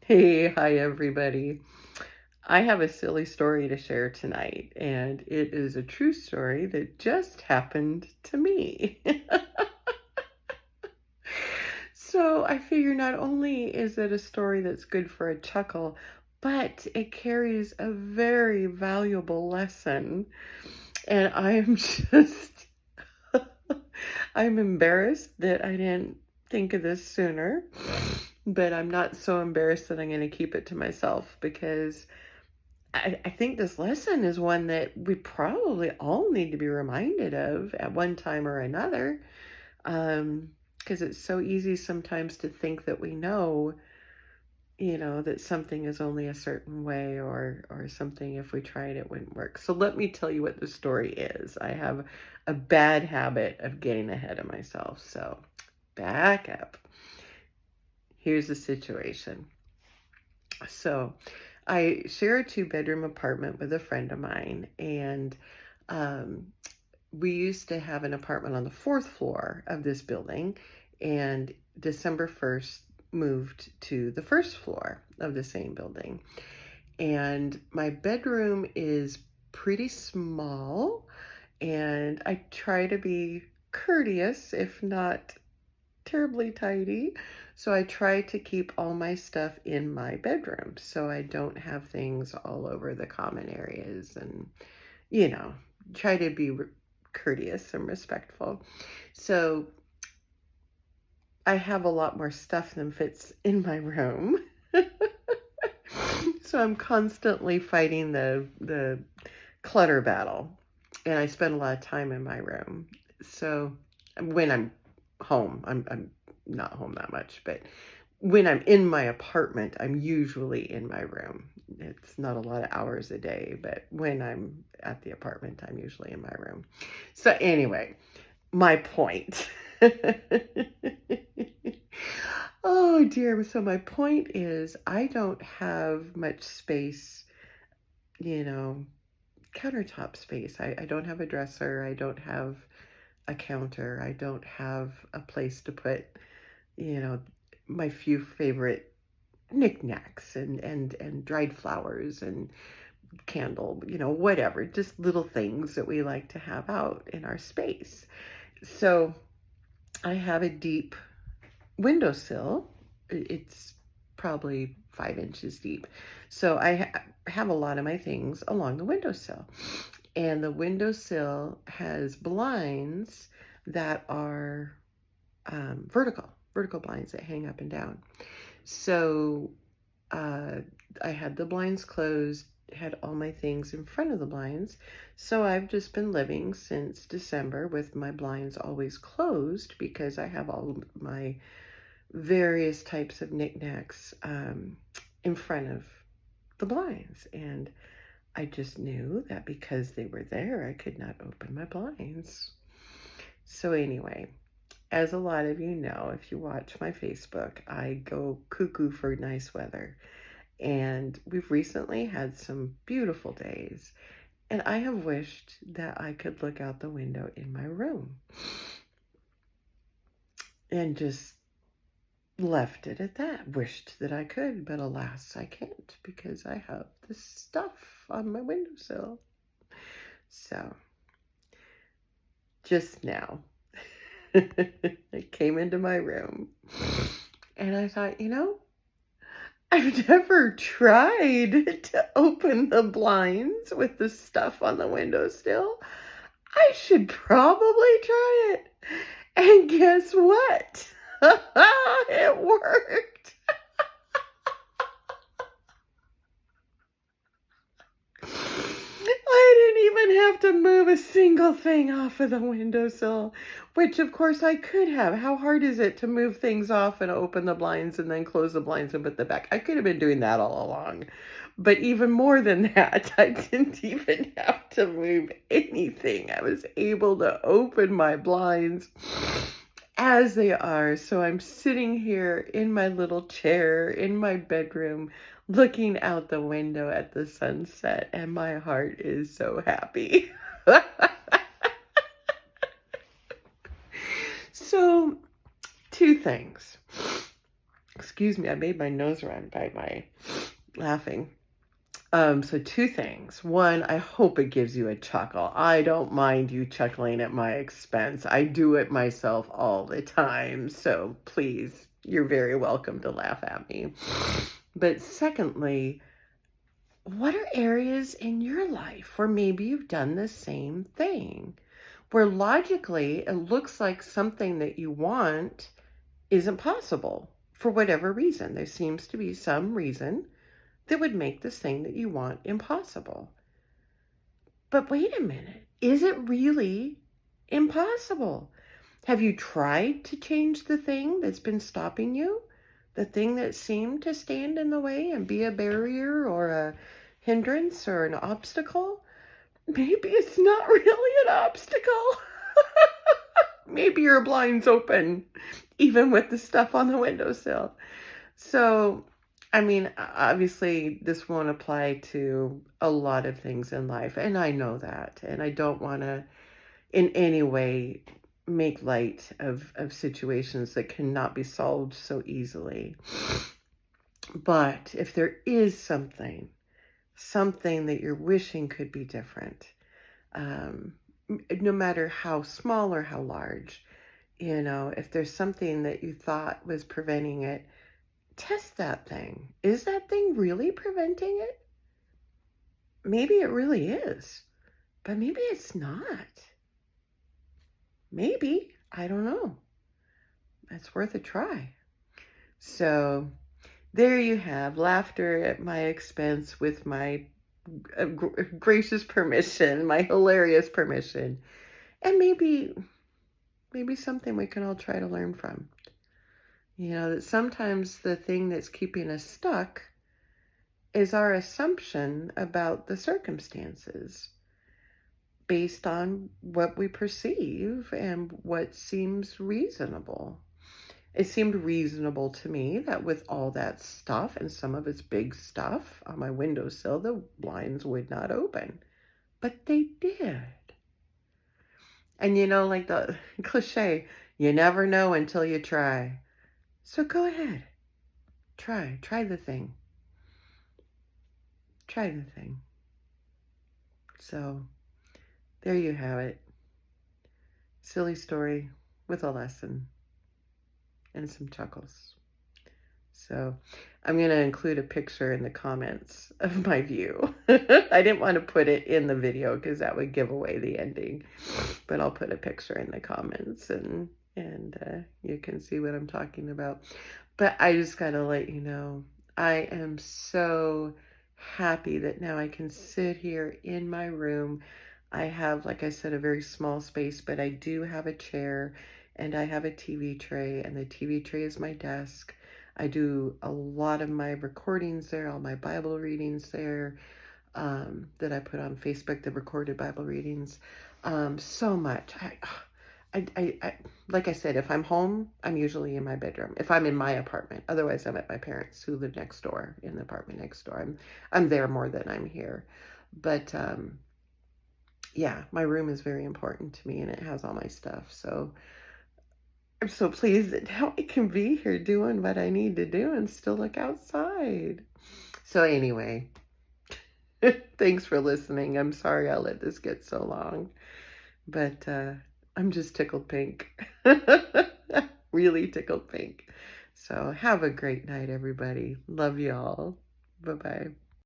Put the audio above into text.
Hey, hi everybody. I have a silly story to share tonight, and it is a true story that just happened to me. So I figure not only is it a story that's good for a chuckle, but it carries a very valuable lesson. And I am just, I'm embarrassed that I didn't think of this sooner, but I'm not so embarrassed that I'm going to keep it to myself because I think this lesson is one that we probably all need to be reminded of at one time or another. Because it's so easy sometimes to think that we know, that something is only a certain way or something if we tried it wouldn't work. So let me tell you what the story is. I have a bad habit of getting ahead of myself. So back up. Here's the situation. So I share a 2-bedroom apartment with a friend of mine, and um, we used to have an apartment on the 4th floor of this building, and December 1st moved to the 1st floor of the same building. And my bedroom is pretty small, and I try to be courteous, if not terribly tidy. So I try to keep all my stuff in my bedroom so I don't have things all over the common areas and, you know, try to be courteous and respectful. So I have a lot more stuff than fits in my room. So I'm constantly fighting the clutter battle, and I spend a lot of time in my room. So when I'm home, I'm not home that much, but when I'm in my apartment, I'm usually in my room. It's not a lot of hours a day, but when I'm at the apartment, I'm usually in my room. So anyway, my point. Oh dear. So my point is I don't have much space, you know, countertop space. I don't have a dresser. I don't have a counter. I don't have a place to put, you know, my few favorite knickknacks and dried flowers and candle, whatever, just little things that we like to have out in our space. So I have a deep windowsill. It's probably 5 inches deep. So I have a lot of my things along the windowsill. And the windowsill has blinds that are vertical blinds that hang up and down. So uh, I had the blinds closed, had all my things in front of the blinds. So I've just been living since December with my blinds always closed because I have all my various types of knickknacks in front of the blinds. And I just knew that because they were there, I could not open my blinds. So anyway, as a lot of you know, if you watch my Facebook, I go cuckoo for nice weather. And we've recently had some beautiful days. And I have wished that I could look out the window in my room and just left it at that. Wished that I could, but alas, I can't because I have this stuff on my windowsill. So, just now, I came into my room and I thought, I've never tried to open the blinds with the stuff on the windowsill. I should probably try it. And guess what? It worked. I didn't even have to move a single thing off of the windowsill, which of course I could have. How hard is it to move things off and open the blinds and then close the blinds and put them back? I could have been doing that all along. But even more than that, I didn't even have to move anything. I was able to open my blinds as they are. So I'm sitting here in my little chair in my bedroom, looking out the window at the sunset, and my heart is so happy. So, two things. Excuse me, I made my nose run by my laughing. So two things. One, I hope it gives you a chuckle. I don't mind you chuckling at my expense. I do it myself all the time. So please, you're very welcome to laugh at me. But secondly, what are areas in your life where maybe you've done the same thing? Where logically it looks like something that you want isn't possible for whatever reason. There seems to be some reason that would make this thing that you want impossible. But wait a minute, is it really impossible? Have you tried to change the thing that's been stopping you? The thing that seemed to stand in the way and be a barrier or a hindrance or an obstacle? Maybe it's not really an obstacle. Maybe your blind's open, even with the stuff on the windowsill. So, I mean, obviously, this won't apply to a lot of things in life, and I know that. And I don't want to, in any way, make light of situations that cannot be solved so easily. But if there is something that you're wishing could be different, no matter how small or how large, if there's something that you thought was preventing it, test that thing. Is that thing really preventing it? Maybe it really is, but maybe it's not. Maybe, I don't know. That's worth a try. So there you have laughter at my expense with my gracious permission, my hilarious permission, and maybe something we can all try to learn from. That sometimes the thing that's keeping us stuck is our assumption about the circumstances based on what we perceive and what seems reasonable. It seemed reasonable to me that with all that stuff and some of its big stuff on my windowsill, the blinds would not open. But they did. And like the cliche, you never know until you try. So go ahead. Try the thing. Try the thing. So there you have it. Silly story with a lesson and some chuckles. So I'm going to include a picture in the comments of my view. I didn't want to put it in the video because that would give away the ending, but I'll put a picture in the comments and you can see what I'm talking about. But I just got to let you know, I am so happy that now I can sit here in my room. I have, like I said, a very small space, but I do have a chair and I have a TV tray, and the TV tray is my desk. I do a lot of my recordings there, all my Bible readings there, that I put on Facebook, the recorded Bible readings. So much. I like I said, if I'm home, I'm usually in my bedroom. If I'm in my apartment, otherwise I'm at my parents who live next door in the apartment next door. I'm there more than I'm here. But yeah, my room is very important to me and it has all my stuff. So I'm so pleased that now I can be here doing what I need to do and still look outside. So anyway, thanks for listening. I'm sorry I let this get so long, but I'm just tickled pink. Really tickled pink. So have a great night, everybody. Love y'all. Bye-bye.